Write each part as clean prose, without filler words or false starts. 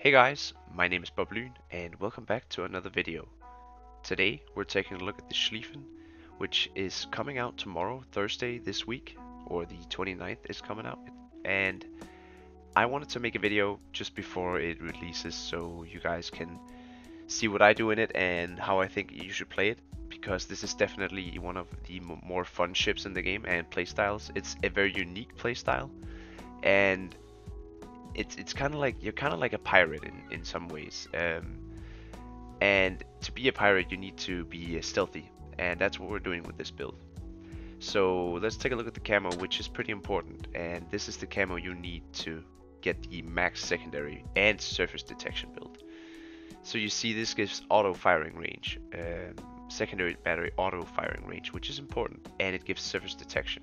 Hey guys, my name is BobLyn and welcome back to another video. Today we're taking a look at the Schlieffen, which is coming out tomorrow, Thursday this week, or the 29th is coming out. And I wanted to make a video just before it releases so you guys can see what I do in it and how I think you should play it, because this is definitely one of the more fun ships in the game and playstyles. It's a very unique playstyle, and it's kind of like you're kind of like a pirate in some ways. And to be a pirate, you need to be stealthy, and that's what we're doing with this build. So let's take a look at the camo, which is pretty important. And this is the camo you need to get the max secondary and surface detection build. So you see this gives auto firing range, secondary battery auto firing range, which is important, and it gives surface detection.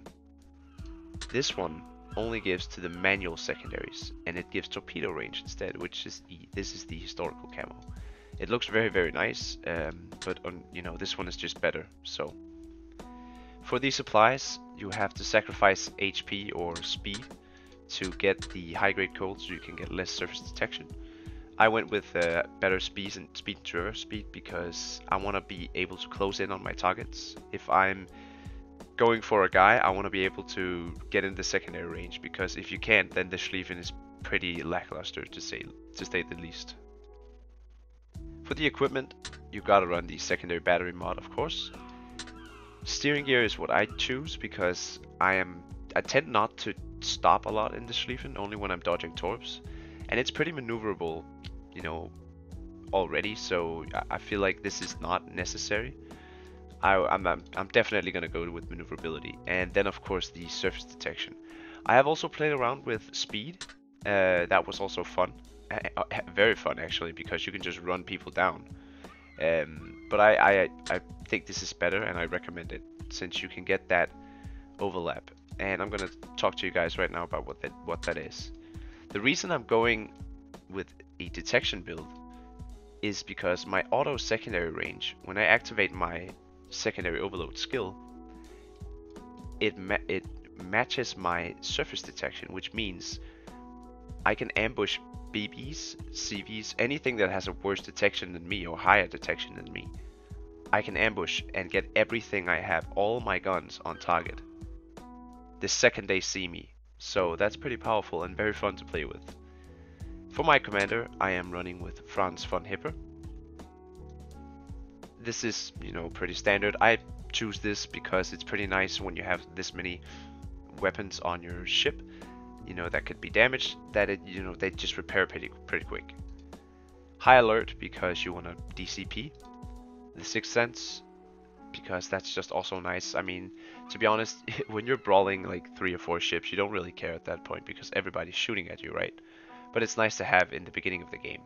This one only gives to the manual secondaries, and it gives torpedo range instead, which is this is the historical camo. It looks very nice, but this one is just better. So for these supplies, you have to sacrifice HP or speed to get the high grade cold, so you can get less surface detection. I went with better speed and traverse speed because I want to be able to close in on my targets. If I'm going for a guy, I want to be able to get in the secondary range, because if you can't, then the Schlieffen is pretty lackluster to say the least. For the equipment, you gotta run the secondary battery mod, of course. Steering gear is what I choose because I tend not to stop a lot in the Schlieffen, only when I'm dodging torps, and it's pretty maneuverable, already. So I feel like this is not necessary. I'm definitely gonna go with maneuverability, and then of course the surface detection. I have also played around with speed. That was also fun, very fun actually, because you can just run people down. But I think this is better, and I recommend it since you can get that overlap. And I'm gonna talk to you guys right now about what that is. The reason I'm going with a detection build is because my auto secondary range, when I activate my secondary overload skill, it matches my surface detection, which means I can ambush BBs, CVs, anything that has a worse detection than me or higher detection than me. I can ambush and get everything I have, all my guns, on target the second they see me. So that's pretty powerful and very fun to play with. For my commander, I am running with Franz von Hipper. This is, pretty standard. I choose this because it's pretty nice when you have this many weapons on your ship, that could be damaged, that they just repair pretty quick. High alert because you want to DCP. The Sixth Sense because that's just also nice. I mean, to be honest, when you're brawling like 3 or 4 ships, you don't really care at that point because everybody's shooting at you, right? But it's nice to have in the beginning of the game.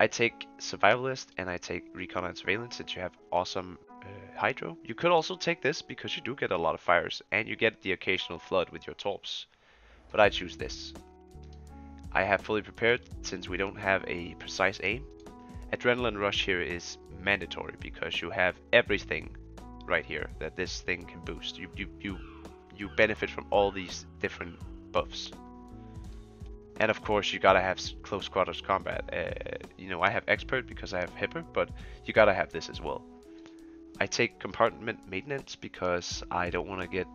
I take Survivalist and I take Recon and Surveillance since you have awesome Hydro. You could also take this because you do get a lot of fires and you get the occasional flood with your torps. But I choose this. I have fully prepared since we don't have a precise aim. Adrenaline Rush here is mandatory because you have everything right here that this thing can boost. You benefit from all these different buffs. And of course, you gotta have close quarters combat. I have expert because I have Hipper, but you gotta have this as well. I take compartment maintenance because I don't want to get,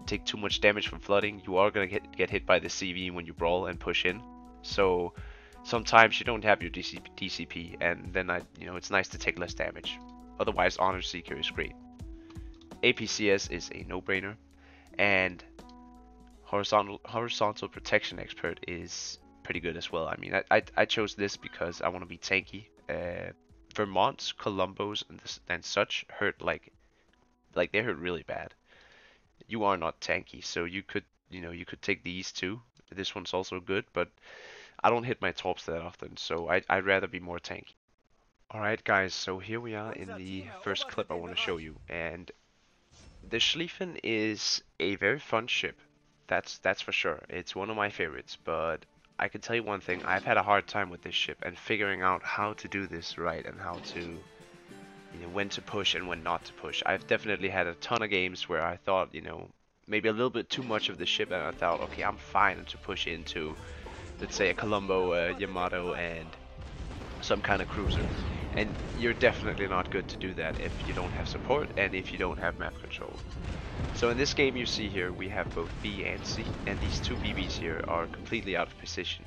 take too much damage from flooding. You are gonna get hit by the CV when you brawl and push in. So sometimes you don't have your DCP, and then it's nice to take less damage. Otherwise, Honor Seeker is great. APCS is a no-brainer, and horizontal protection expert is pretty good as well. I mean, I chose this because I want to be tanky. Vermont's, Columbos, and such hurt like they hurt really bad. You are not tanky, so you could take these too. This one's also good, but I don't hit my torps that often, so I'd rather be more tanky. Alright guys, so here we are in the first clip I want to show you, and the Schlieffen is a very fun ship. That's for sure. It's one of my favorites, but I can tell you one thing, I've had a hard time with this ship and figuring out how to do this right and how to, when to push and when not to push. I've definitely had a ton of games where I thought, maybe a little bit too much of the ship, and I thought, okay, I'm fine to push into let's say a Colombo, Yamato, and some kind of cruiser. And you're definitely not good to do that if you don't have support and if you don't have map control. So in this game you see here we have both B and C, and these two BBs here are completely out of position.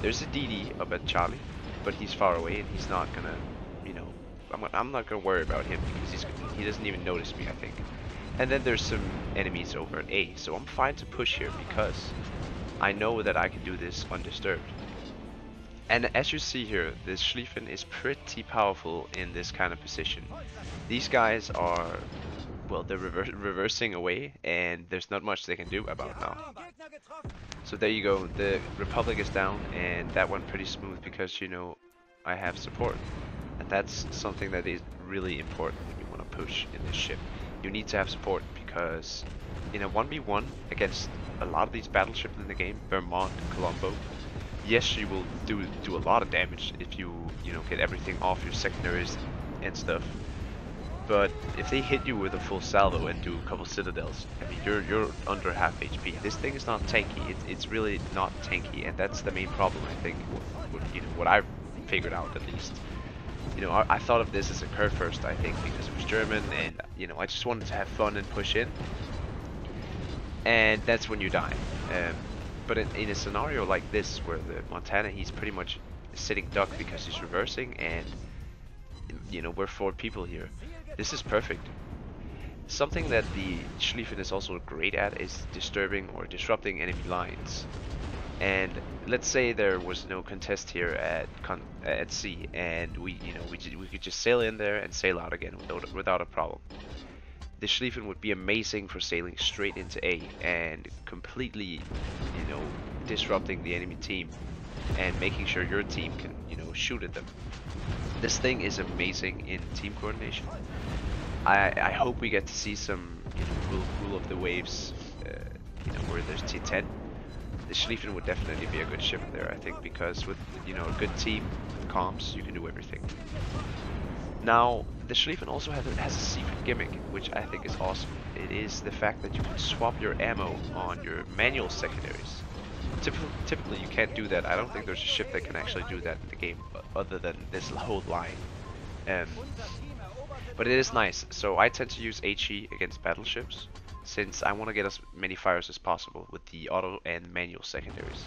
There's a DD up at Charlie, but he's far away and he's not gonna, you know, I'm not gonna worry about him because he doesn't even notice me, I think. And then there's some enemies over at A, so I'm fine to push here because I know that I can do this undisturbed. And as you see here, this Schlieffen is pretty powerful in this kind of position. These guys are, well, they're reversing away, and there's not much they can do about it now. So there you go, the Republic is down, and that went pretty smooth because, you know, I have support. And that's something that is really important when you want to push in this ship. You need to have support because in a 1v1 against a lot of these battleships in the game, Vermont, Colombo, yes, you will do a lot of damage if you know, get everything off your secondaries and stuff. But if they hit you with a full salvo and do a couple citadels, I mean, you're under half HP. This thing is not tanky. It's really not tanky, and that's the main problem, I think. You know, what I figured out at least. You know, I thought of this as a curve first, I think, because it was German, and you know, I just wanted to have fun and push in. And that's when you die. But in a scenario like this, where the Montana, he's pretty much sitting duck because he's reversing, and you know, we're 4 people here. This is perfect. Something that the Schlieffen is also great at is disturbing or disrupting enemy lines. And let's say there was no contest here at sea, and we could just sail in there and sail out again without a problem. The Schlieffen would be amazing for sailing straight into A and completely, you know, disrupting the enemy team and making sure your team can, you know, shoot at them. This thing is amazing in team coordination. I hope we get to see some, you know, rule of the waves, you know, where there's T10. The Schlieffen would definitely be a good ship there, I think, because with, you know, a good team with comms, you can do everything. Now, the Schlieffen also has a secret gimmick, which I think is awesome. It is the fact that you can swap your ammo on your manual secondaries. Typically you can't do that. I don't think there's a ship that can actually do that in the game, other than this whole line. But it is nice. So I tend to use HE against battleships, since I want to get as many fires as possible with the auto and manual secondaries.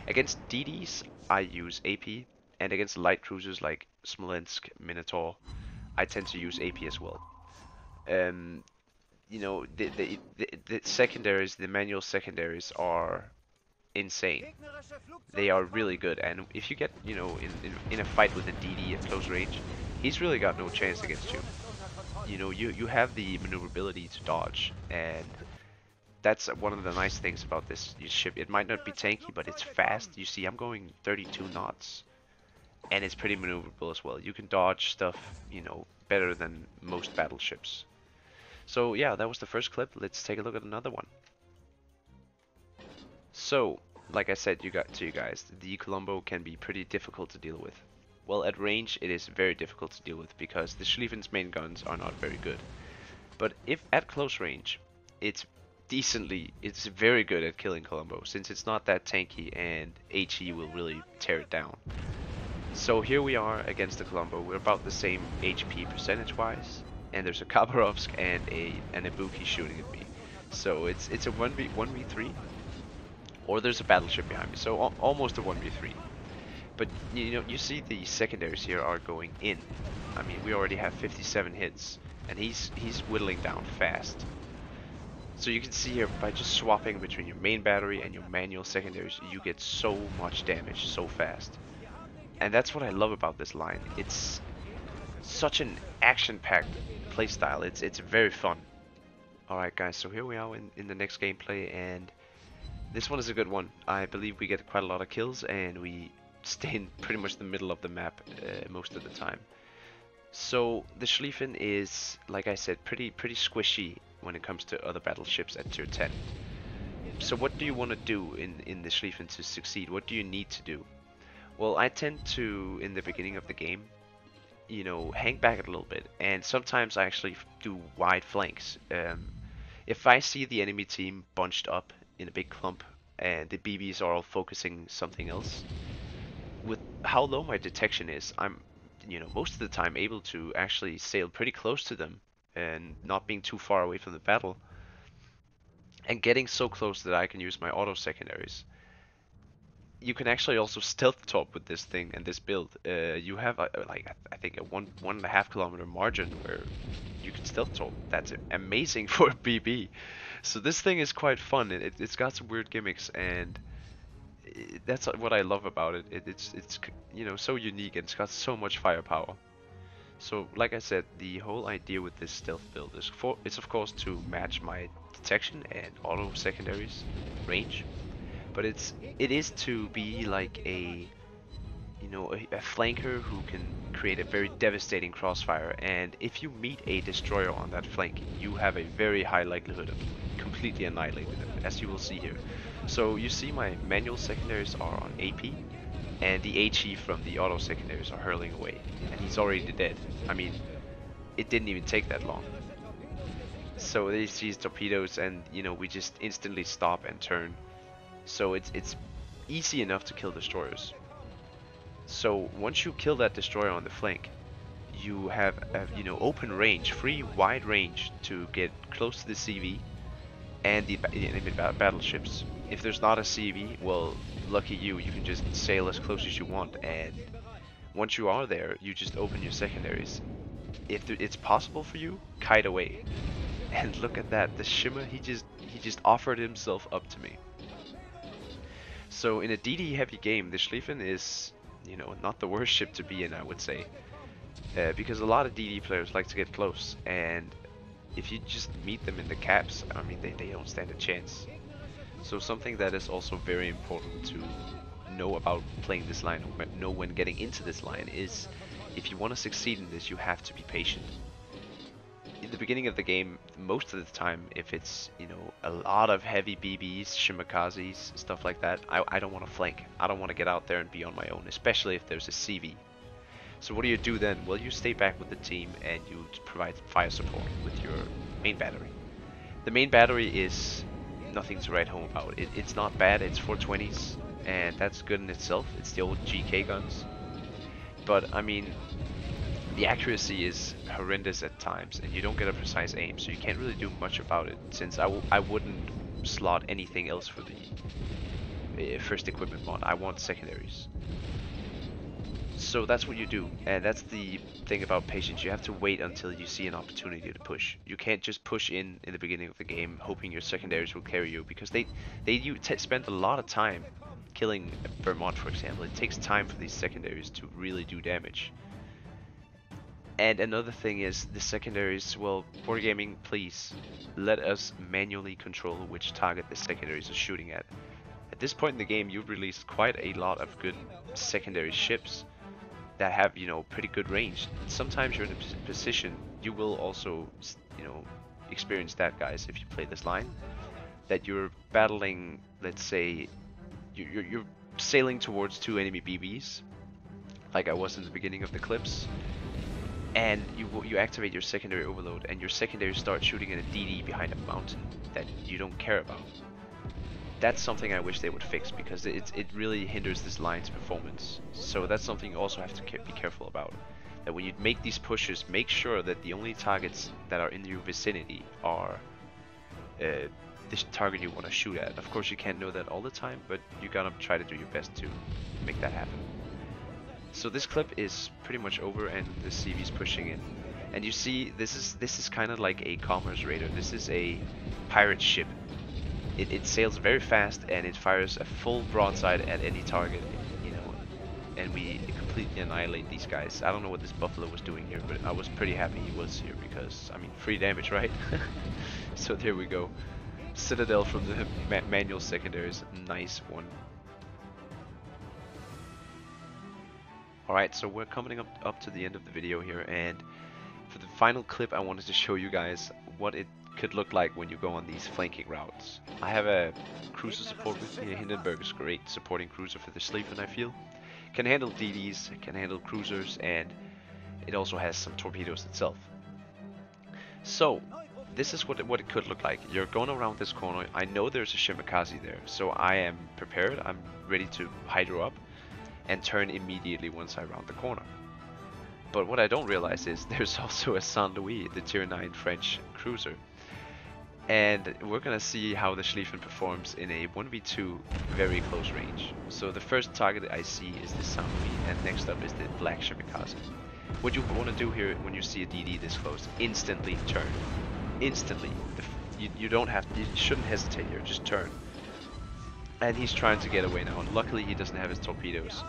Against DDs, I use AP, and against light cruisers like Smolensk, Minotaur, I tend to use AP as well. You know, the secondaries, the manual secondaries are insane. They are really good, and if you get, you know, in a fight with a DD at close range, he's really got no chance against you. You know, you have the maneuverability to dodge, and that's one of the nice things about this ship. It might not be tanky, but it's fast. You see, I'm going 32 knots, and it's pretty maneuverable as well. You can dodge stuff, you know, better than most battleships. So yeah, that was the first clip. Let's take a look at another one. So, like I said to you guys, the Colombo can be pretty difficult to deal with. Well, at range it is very difficult to deal with because the Schlieffen's main guns are not very good. But if at close range, it's very good at killing Colombo, since it's not that tanky and HE will really tear it down. So here we are against the Colombo. We're about the same HP percentage wise, and there's a Khabarovsk and a Ibuki shooting at me. So it's a 1v3, or there's a battleship behind me, so almost a 1v3. But you know, you see the secondaries here are going in. I mean, we already have 57 hits, and he's whittling down fast. So you can see here, by just swapping between your main battery and your manual secondaries, you get so much damage so fast. And that's what I love about this line. It's such an action-packed playstyle. It's very fun. Alright guys, so here we are in the next gameplay, and this one is a good one. I believe we get quite a lot of kills, and we stay in pretty much the middle of the map most of the time. So the Schlieffen is, like I said, pretty squishy when it comes to other battleships at tier 10. So what do you want to do in the Schlieffen to succeed? What do you need to do? Well, I tend to, in the beginning of the game, you know, hang back a little bit, and sometimes I actually do wide flanks. If I see the enemy team bunched up in a big clump, and the BBs are all focusing something else. With how low my detection is, I'm, most of the time able to actually sail pretty close to them and not being too far away from the battle, and getting so close that I can use my auto secondaries. You can actually also stealth top with this thing and this build. You have like I think a 1.5 kilometer margin where you can stealth top. That's amazing for a BB. So this thing is quite fun. It's got some weird gimmicks, and that's what I love about it. It's so unique, and it's got so much firepower. So like I said, the whole idea with this stealth build is it's of course to match my detection and auto secondaries range, but it is to be like a flanker who can create a very devastating crossfire, and if you meet a destroyer on that flank, you have a very high likelihood of completely annihilating them, as you will see here. So you see my manual secondaries are on AP, and the HE from the auto secondaries are hurling away, and he's already dead. I mean, it didn't even take that long. So they see his torpedoes, and we just instantly stop and turn. So it's easy enough to kill destroyers. So once you kill that destroyer on the flank, you have open range, free wide range to get close to the CV and the enemy battleships. If there's not a CV, well, lucky you, you can just sail as close as you want, and once you are there, you just open your secondaries. If it's possible for you, kite away. And look at that, the shimmer, he just offered himself up to me. So in a DD heavy game, the Schlieffen is, not the worst ship to be in, I would say. Because a lot of DD players like to get close, and if you just meet them in the caps, I mean, they don't stand a chance. So something that is also very important to know about playing this line, or know when getting into this line, is if you want to succeed in this, you have to be patient. In the beginning of the game, most of the time, if it's, a lot of heavy BBs, Shimikazes, stuff like that, I don't want to flank. I don't want to get out there and be on my own, especially if there's a CV. So what do you do then? Well, you stay back with the team and you provide fire support with your main battery. The main battery is nothing to write home about. It's not bad, it's 420s, and that's good in itself. It's the old GK guns. But, I mean, the accuracy is horrendous at times, and you don't get a precise aim, so you can't really do much about it, since I wouldn't slot anything else for the first equipment mod. I want secondaries. So that's what you do, and that's the thing about patience. You have to wait until you see an opportunity to push. You can't just push in the beginning of the game hoping your secondaries will carry you, because they spend a lot of time killing Vermont, for example. It takes time for these secondaries to really do damage. And another thing is the secondaries, well, Wargaming, please let us manually control which target the secondaries are shooting at. At this point in the game, you've released quite a lot of good secondary ships that have, pretty good range. Sometimes you're in a position, you will also, experience that, guys, if you play this line, that you're battling, let's say, you're sailing towards two enemy BBs, like I was in the beginning of the clips, and you activate your secondary overload, and your secondary starts shooting at a DD behind a mountain that you don't care about. That's something I wish they would fix, because it really hinders this line's performance. So that's something you also have to be careful about. That when you make these pushes, make sure that the only targets that are in your vicinity are this target you want to shoot at. Of course you can't know that all the time, but you gotta try to do your best to make that happen. So this clip is pretty much over, and the CV is pushing in. And you see, this is kind of like a commerce raider. This is a pirate ship. It sails very fast, and it fires a full broadside at any target, and we completely annihilate these guys. I don't know what this Buffalo was doing here, but I was pretty happy he was here, because, I mean, free damage, right? So there we go. Citadel from the manual secondaries, nice one. Alright, so we're coming up to the end of the video here, and for the final clip I wanted to show you guys what it could look like when you go on these flanking routes. I have a cruiser support with me. Hindenburg is a great supporting cruiser for the Schlieffen, I feel. Can handle DDs, can handle cruisers, and it also has some torpedoes itself. So, this is what it could look like. You're going around this corner. I know there's a Shimakaze there, so I am prepared. I'm ready to hydro up and turn immediately once I round the corner. But what I don't realize is there's also a Saint Louis, the tier 9 French cruiser. And we're gonna see how the Schlieffen performs in a 1v2 very close range. So the first target I see is the Saint Louis, and next up is the Black Shimakaze. What you want to do here when you see a DD this close, instantly turn. Instantly. You don't have, you shouldn't hesitate here, just turn. And he's trying to get away now, and luckily he doesn't have his torpedoes.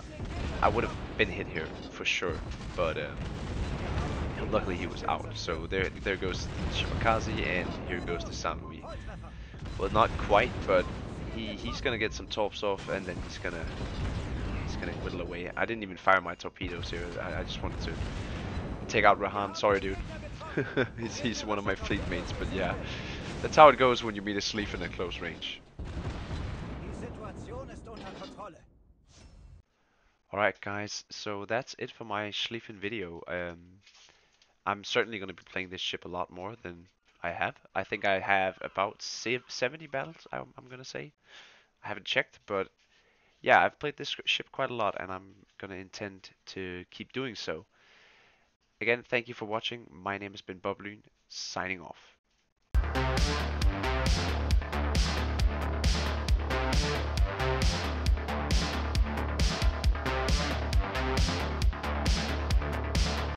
I would have been hit here for sure, but luckily he was out. So there goes Shimakaze, and here goes the Saint Louis. Well, not quite, but he's gonna get some torps off, and then he's gonna whittle away. I didn't even fire my torpedoes here. I just wanted to take out Rahan. Sorry, dude. he's one of my fleet mates, but yeah, that's how it goes when you meet a Schlieffen at close range. Alright guys, so that's it for my Schlieffen video. I'm certainly going to be playing this ship a lot more than I have. I think I have about 70 battles, I'm going to say. I haven't checked, but yeah, I've played this ship quite a lot, and I'm going to intend to keep doing so. Again, thank you for watching. My name has been BobLyn, signing off.